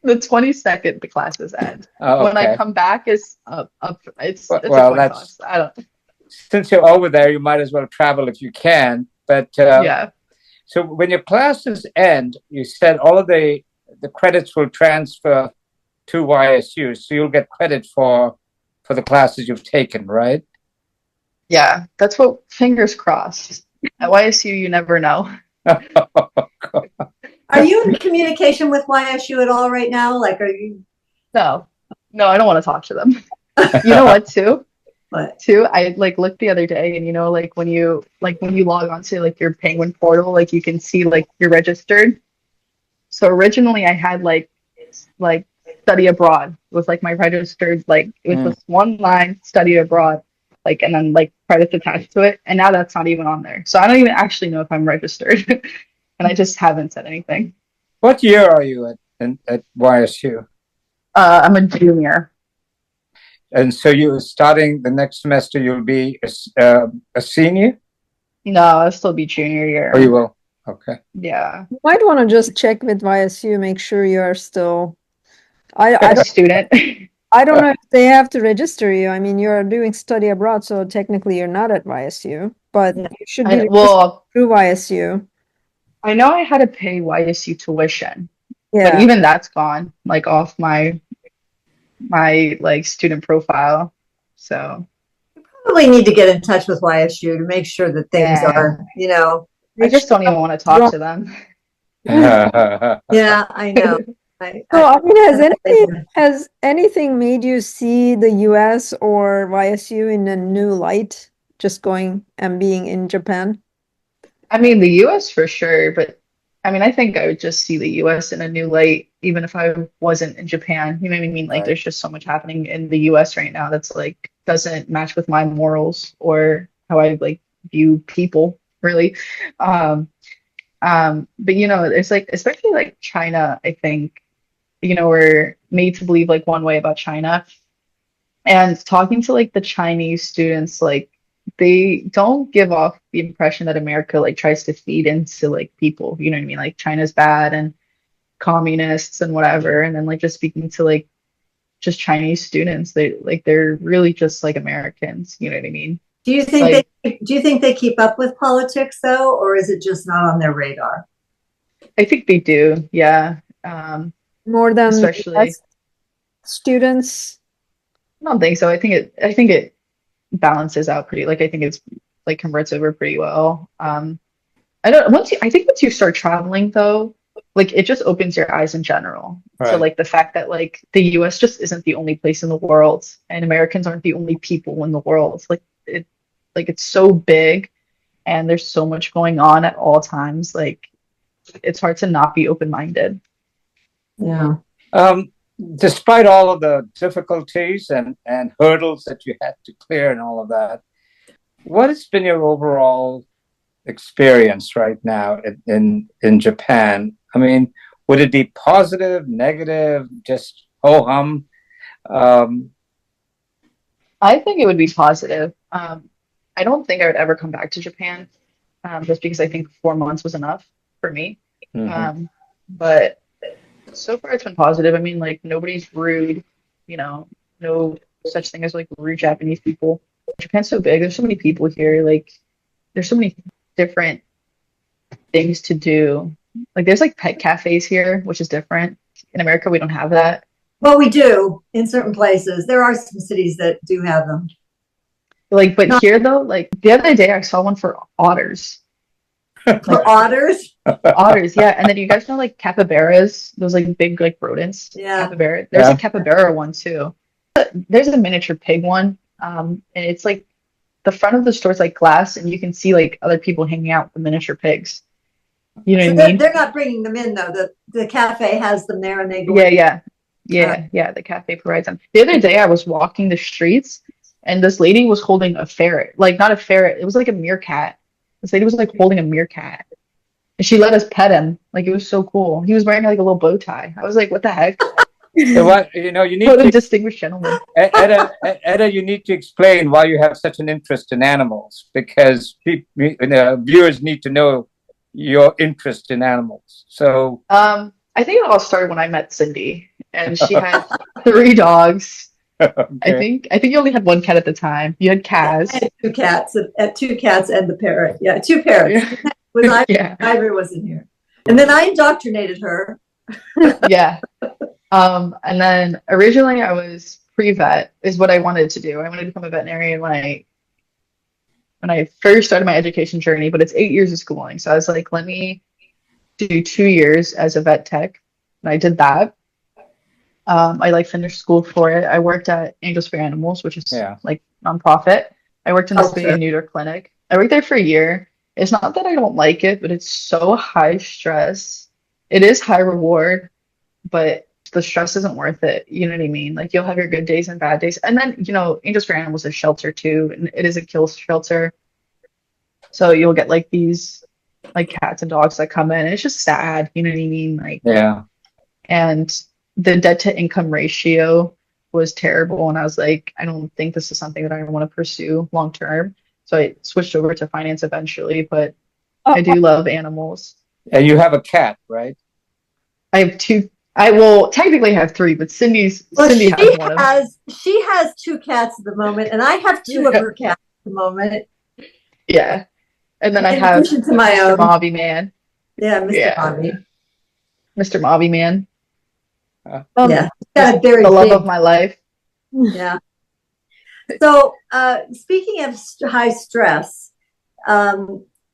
The 22nd, the classes end. oh, When I okay. come back, it's it's a Well, coin toss. I don't. Since you're over there, you might as well travel if you can. But Yeah. so when your classes end, you said all of the credits will transfer to YSU, so you'll get credit for the classes you've taken, right? Yeah, that's what, fingers crossed. At YSU, you never know. Are you in communication with YSU at all right now? Like, are you? No, no, I don't want to talk to them. You know what, too? What? Too, I like looked the other day, and you know, like when you log onto like your Penguin portal, like you can see like you're registered. So originally, I had like study abroad was like my registered, like it was just one line, study abroad, like, and then like credits attached to it, and now that's not even on there. So I don't even actually know if I'm registered, and I just haven't said anything. What year are you at YSU? I'm a junior. And so you're starting the next semester, you'll be a senior? No, I'll still be junior year. Oh, you will? Okay. Yeah. You might want to just check with YSU, make sure you are still. I A don't student. I don't know if they have to register you. I mean, you're doing study abroad, so technically you're not at YSU, but Yeah. you should be registered Well, through YSU. I know I had to pay YSU tuition, but Yeah. even that's gone, like off my like student profile. So Probably need to get in touch with YSU to make sure that things Yeah. are, you know. I just don't even want to talk to them. Yeah, I know. So, I mean, has anything made you see the US or YSU in a new light, just going and being in Japan? I mean, the US for sure, but I mean, I think I would just see the US in a new light, even if I wasn't in Japan. You know what I mean? Like, Right. there's just so much happening in the US right now that's like doesn't match with my morals or how I like view people, really. But you know, it's like, especially like China, I think, you know, we're made to believe like one way about China. And talking to like the Chinese students, like they don't give off the impression that America like tries to feed into like people, you know what I mean? Like China's bad and communists and whatever. And then like just speaking to like just Chinese students, they're really just like Americans, you know what I mean? Do you think Like, do you think they keep up with politics though, or is it just not on their radar? I think they do, yeah. More than Especially, US students? I don't think so. I think it balances out pretty. Like I think it's like converts over pretty well. I don't I think once you start traveling though, like it just opens your eyes in general. So Right. like the fact that like the US just isn't the only place in the world and Americans aren't the only people in the world. Like it's so big and there's so much going on at all times. Like it's hard to not be open-minded. Yeah. Despite all of the difficulties and hurdles that you had to clear and all of that, what has been your overall experience right now in Japan? I mean, would it be positive, negative, just ho-hum? I think it would be positive. I don't think I would ever come back to Japan, just because I think 4 months was enough for me. Mhm. But so far it's been positive. I mean, like nobody's rude, you know, no such thing as like rude Japanese people. Japan's so big. There's so many people here. Like there's so many different things to do. Like there's like pet cafes here, which is different. In America, we don't have that. Well, we do in certain places. There are some cities that do have them. Like, but here though, like the other day I saw one for otters. For otters? Otters, yeah. And then you guys know like capybaras, those like big like rodents. Yeah. Capybara. There's Yeah. a capybara one too. There's a miniature pig one. And it's like the front of the store is like glass, and you can see like other people hanging out with the miniature pigs. You know So what I mean? they're not bringing them in though. The cafe has them there, and they go. Yeah. The cafe provides them. The other day, I was walking the streets, and this lady was holding a ferret, like not a ferret, it was like a meerkat. This lady was like holding a meerkat, and she let us pet him. Like it was so cool. He was wearing like a little bow tie. I was like, what the heck? So what, you need What a to, distinguished gentleman. Etta, you need to explain why you have such an interest in animals, because viewers need to know your interest in animals. So, I think it all started when I met Cindy, and she had 3 dogs. okay. I think you only had 1 cat at the time. You had I Kaz. had 2 cats, two cats and the parrot. Yeah, 2 parrots. With Ivory wasn't here, and then I indoctrinated her. Yeah. And then originally I was pre-vet is what I wanted to do. I wanted to become a veterinarian when I first started my education journey, but it's 8 years of schooling. So I was like, let me do 2 years as a vet tech. And I did that. I like finished school for it. I worked at Angels for Animals, which is like nonprofit. I worked in the spay and neuter clinic. I worked there for a year. It's not that I don't like it, but it's so high stress. It is high reward, but the stress isn't worth it. You know what I mean? Like you'll have your good days and bad days. And then, Angels for Animals is shelter too, and it is a kill shelter. So you'll get like these like cats and dogs that come in, and it's just sad. You know what I mean? Like, Yeah. And the debt to income ratio was terrible. And I was like, I don't think this is something that I want to pursue long term. So I switched over to finance eventually, but I do love animals. And you have a cat, right? I have 2. I will technically have 3, but Cindy has one of them. She has 2 cats at the moment, and I have 2 of her cats at the moment. Yeah. And then I have to my Mr. own. Mobby Man. Yeah, Mr. Mobby. Mr. Mobby Man. Yeah. Got a very the love big, of my life. Yeah. So speaking of high stress,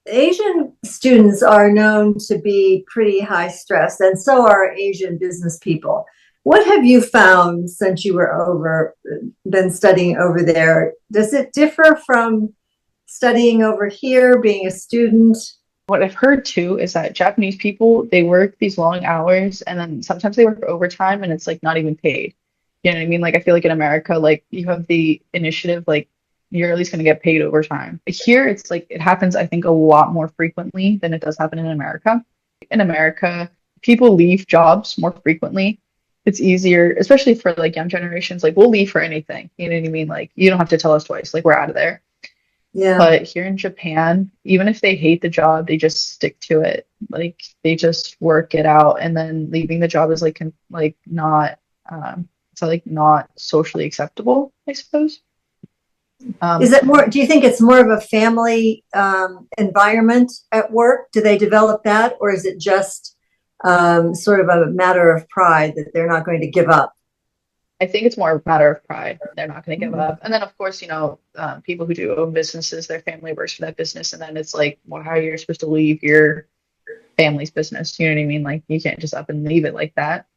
Asian students are known to be pretty high stress, and so are Asian business people. What have you found since you were been studying over there? Does it differ from studying over here, being a student? What I've heard too is that Japanese people, they work these long hours, and then sometimes they work overtime, and it's like not even paid. You know what I mean? Like I feel like in America, like you have the initiative, like you're at least going to get paid overtime. Here, it's like it happens, I think, a lot more frequently than it does happen in America. In America, people leave jobs more frequently. It's easier, especially for like young generations. Like we'll leave for anything. You know what I mean? Like you don't have to tell us twice. Like we're out of there. Yeah. But here in Japan, even if they hate the job, they just stick to it. Like they just work it out, and then leaving the job is like not so like not socially acceptable, I suppose. Is it more? Do you think it's more of a family environment at work? Do they develop that, or is it just sort of a matter of pride that they're not going to give up? I think it's more a matter of pride. They're not going to give up. And then, of course, people who do own businesses, their family works for that business. And then it's like, well, how are you supposed to leave your family's business? You know what I mean? Like, you can't just up and leave it like that.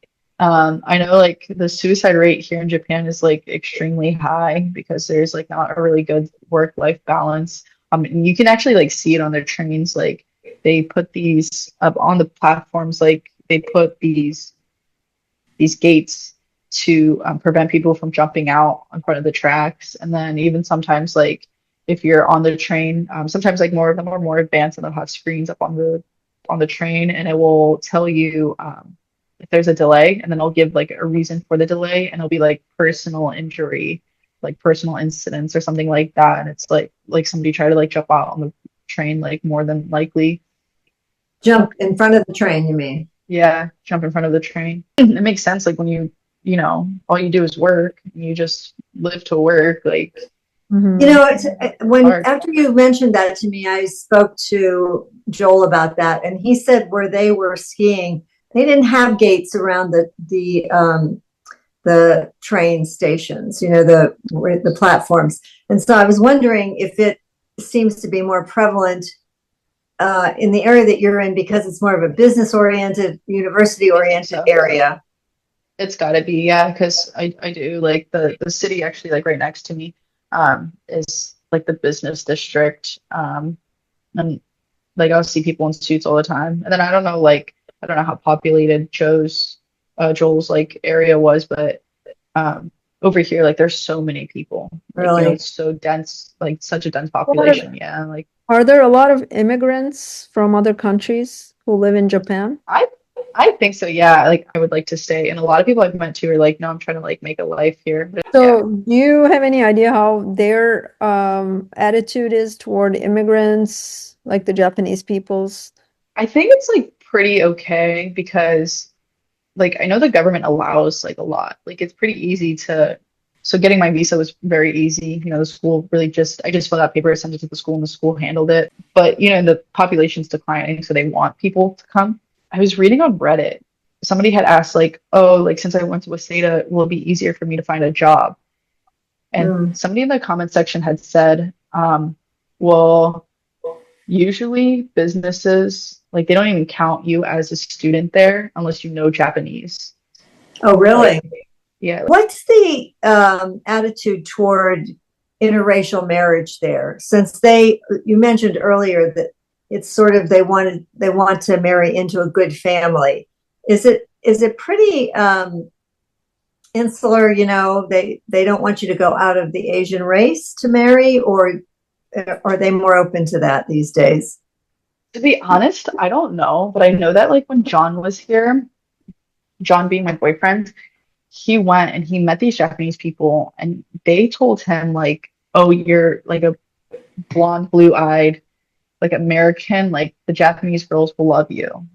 I know, like, the suicide rate here in Japan is, like, extremely high because there's, like, not a really good work-life balance. And you can actually, like, see it on their trains. Like, they put these up on the platforms. Like, they put these gates to prevent people from jumping out in front of the tracks. And then even sometimes, like if you're on the train, sometimes like more of them are more advanced and they'll have screens up on the train, and it will tell you if there's a delay, and then it'll give like a reason for the delay, and it'll be like personal injury, like personal incidents or something like that. And it's like somebody tried to like jump out on the train, like more than likely. Jump in front of the train, you mean? Yeah, jump in front of the train. It makes sense. Like when you all you do is work, and you just live to work. Like, after you mentioned that to me, I spoke to Joel about that, and he said where they were skiing, they didn't have gates around the train stations, the platforms. And so I was wondering if it seems to be more prevalent in the area that you're in because it's more of a business-oriented, university-oriented area. It's got to be, yeah, because I do like the city actually like right next to me is like the business district. And like I'll see people in suits all the time. And then I don't know how populated Joel's like area was, but over here like there's so many people. Like, Really? it's so dense, like such a dense population. Yeah, like Are there a lot of immigrants from other countries who live in Japan? I think so, yeah. Like I would like to stay. And a lot of people I've met too are like, no, I'm trying to like make a life here. But yeah. So, do you have any idea how their attitude is toward immigrants, like the Japanese peoples? I think it's like pretty okay because like I know the government allows like a lot. Like it's pretty easy to so getting my visa was very easy. You know, the school really just I just filled out papers, sent it to the school, and the school handled it. But you know, the population's declining, so they want people to come. I was reading on Reddit. Somebody had asked like, oh, like since I went to Waseda, will it be easier for me to find a job? And somebody in the comment section had said, well, usually businesses like they don't even count you as a student there unless you know Japanese. Oh, really? Yeah. What's the attitude toward interracial marriage there? Since you mentioned earlier that it's sort of they want to marry into a good family. Is it pretty insular? You know, they don't want you to go out of the Asian race to marry, or are they more open to that these days? To be honest, I don't know, but I know that like when John was here, John being my boyfriend, he went and he met these Japanese people and they told him like, oh, you're like a blonde, blue-eyed, like American, like the Japanese girls will love you.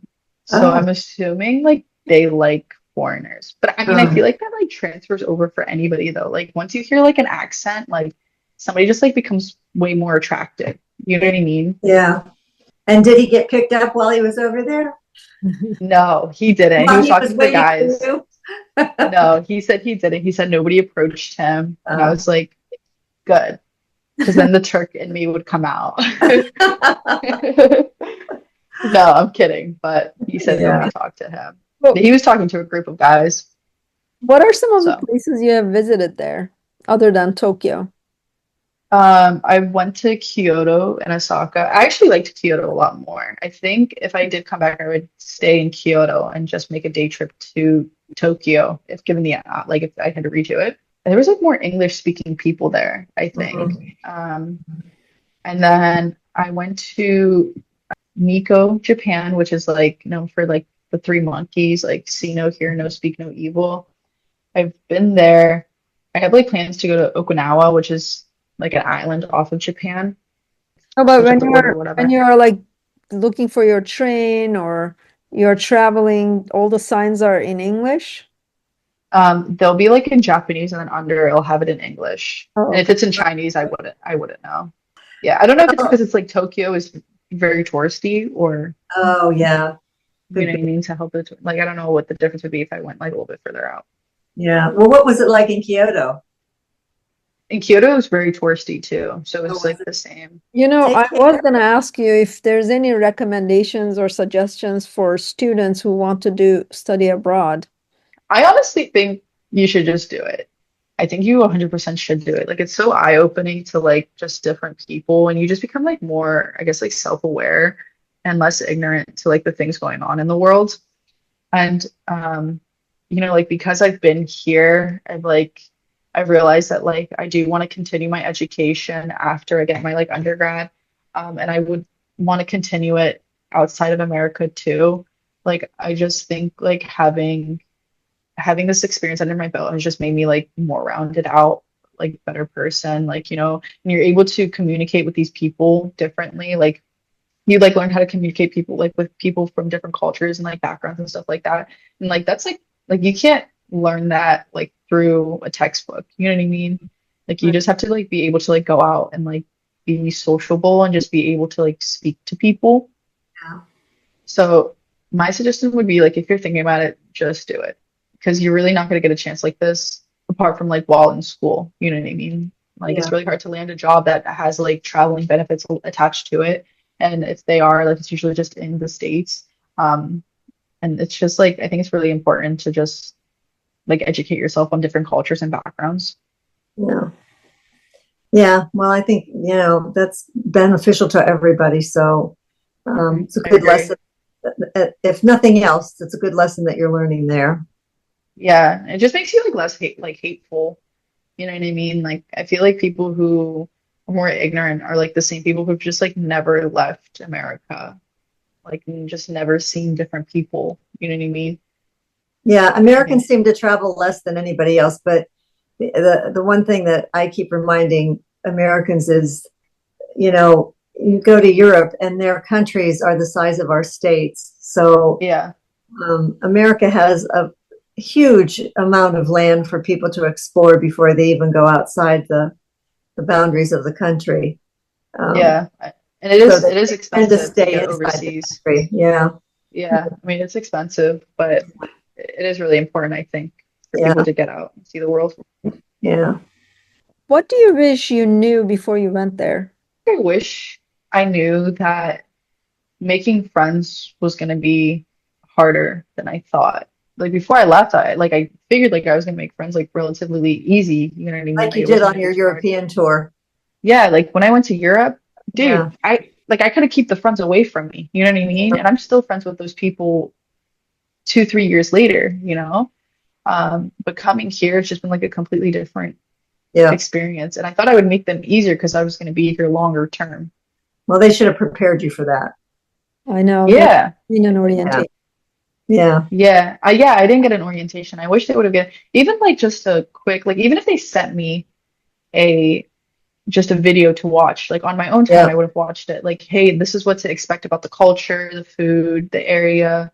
So I'm assuming like they like foreigners. But I mean, I feel like that like transfers over for anybody though. Like once you hear like an accent, like somebody just like becomes way more attractive. You know what I mean? Yeah. And did he get picked up while he was over there? No, he didn't. While He was he talking was to the waiting for guys. you? No, he said he didn't. He said nobody approached him. And I was like, good. Because then the Turk in me would come out. No, I'm kidding. But he said nobody talked to him. Well, He was talking to a group of guys. what are some of the So, places you have visited there, other than Tokyo? I went to Kyoto and Osaka. I actually liked Kyoto a lot more. I think if I did come back, I would stay in Kyoto and just make a day trip to Tokyo if given the like if I had to redo it. And there was like more English speaking people there, I think. And then I went to Nikko, Japan, which is like known for like the three monkeys, like see no, hear no, speak no evil. I've been there. I have like plans to go to Okinawa, which is like an island off of Japan. How about Switch up the order or whatever. when you're like looking for your train or you're traveling, all the signs are in English? They'll be like in Japanese and then under it'll have it in English. Oh. And if it's in Chinese, I wouldn't know. Yeah, I don't know if it's because it's like Tokyo is very touristy or Oh, yeah. you know what I mean to help it. Like I don't know what the difference would be if I went like a little bit further out. Yeah. Well, what was it like in Kyoto? In Kyoto, it was very touristy too, so it's like the same. You know, I Take was care. going to ask you if there's any recommendations or suggestions for students who want to study abroad. I honestly think you should just do it. I think you 100% should do it. Like it's so eye-opening to like just different people and you just become like more, I guess like self-aware and less ignorant to like the things going on in the world. And you know, like because I've been here, I've realized that like I do want to continue my education after I get my like undergrad. And I would want to continue it outside of America too. Like I just think like having this experience under my belt has just made me like more rounded out, like better person. Like, you know, and you're able to communicate with these people differently. Like you like learn how to communicate people like with people from different cultures and like backgrounds and stuff like that. And like that's like you can't learn that like through a textbook. You know what I mean? Like you just have to like be able to like go out and like be sociable and just be able to like speak to people. Yeah. So my suggestion would be like if you're thinking about it, just do it. Because you're really not going to get a chance like this apart from like while in school. You know what I mean? Like it's really hard to land a job that has like traveling benefits attached to it. And if they are, like it's usually just in the States. And it's just like I think it's really important to just like educate yourself on different cultures and backgrounds. Yeah. Yeah, well, I think, that's beneficial to everybody. So it's a I good agree. lesson. If nothing else, it's a good lesson that you're learning there. Yeah, it just makes you like less hateful. You know what I mean? Like I feel like people who are more ignorant are like the same people who've just like never left America, like and just never seen different people. You know what I mean? Yeah, I think Americans seem to travel less than anybody else, but the one thing that I keep reminding Americans is, you go to Europe and their countries are the size of our states. So yeah, America has a huge amount of land for people to explore before they even go outside the boundaries of the country. Um, yeah. And so they it is tend to expensive to stay get inside the overseas. country. Yeah, Yeah, I mean it's expensive, but it is really important, I think, for people yeah, to get out and see the world. yeah. What do you wish you knew before you went there? I wish I knew that making friends was going to be harder than I thought. Like before I left, I figured like I was going to make friends like relatively easy. You know what I mean? Like Like you it did wasn't on going to your be too hard. European tour. Yeah, like when I went to Europe, Yeah, dude, I couldn't keep the friends away from me. You know what I mean? And I'm still friends with those people 2, 3 years later. But coming here, it's just been like a completely different yeah. experience. And I thought I would make them easier because I was going to be here longer term. Well, they should have prepared you for that. I know there's Yeah. been an Yeah, orientation. yeah, Yeah, I didn't get an orientation. I wish they would have given even like just a quick like even if they sent me a just a video to watch like on my own time yeah. I would have watched it like hey this is what to expect about the culture, the food, the area.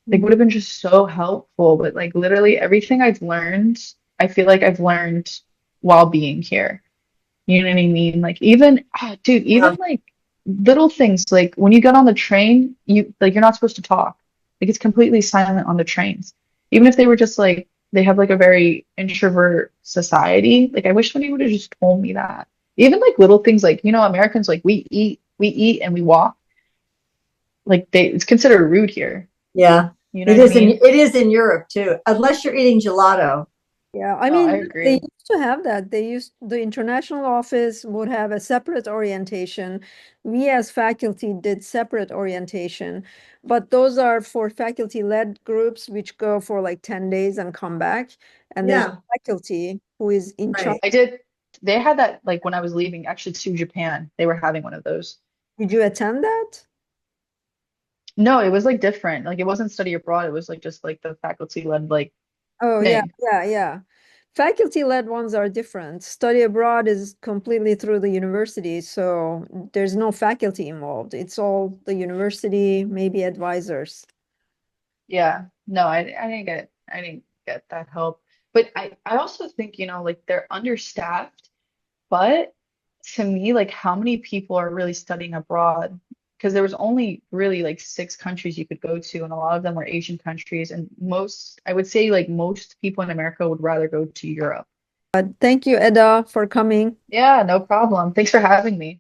Like would have been just so helpful, but like literally everything I've learned I feel like I've learned while being here. You know what I mean? Like even dude, Yeah. even like little things like when you get on the train, you're not supposed to talk. Like it's completely silent on the trains. Even if they were just like they have like a very introvert society. Like I wish somebody would have just told me that. Even like little things like, Americans like we eat and we walk. Like it's considered rude here. Yeah. You know what I mean? It is in Europe too, unless you're eating gelato. Yeah, I No, I mean, they agree. used to have that. The international office would have a separate orientation. We as faculty did separate orientation, but those are for faculty-led groups, which go for like 10 days and come back. And there's Yeah, faculty who is in charge. right. I did they had that like when I was leaving actually to Japan. They were having one of those. Did you attend that? No, it was like different. Like it wasn't study abroad. It was like just like the faculty led like Oh, yeah, thing. yeah, yeah. Faculty-led ones are different. Study abroad is completely through the university, so there's no faculty involved. It's all the university, maybe advisors. Yeah. No, I didn't get that help. But I also think, like they're understaffed, but to me, like how many people are really studying abroad? Because there was only really like 6 countries you could go to, and a lot of them were Asian countries, and I would say like most people in America would rather go to Europe. But thank you, Eda, for coming. Yeah, no problem. Thanks for having me.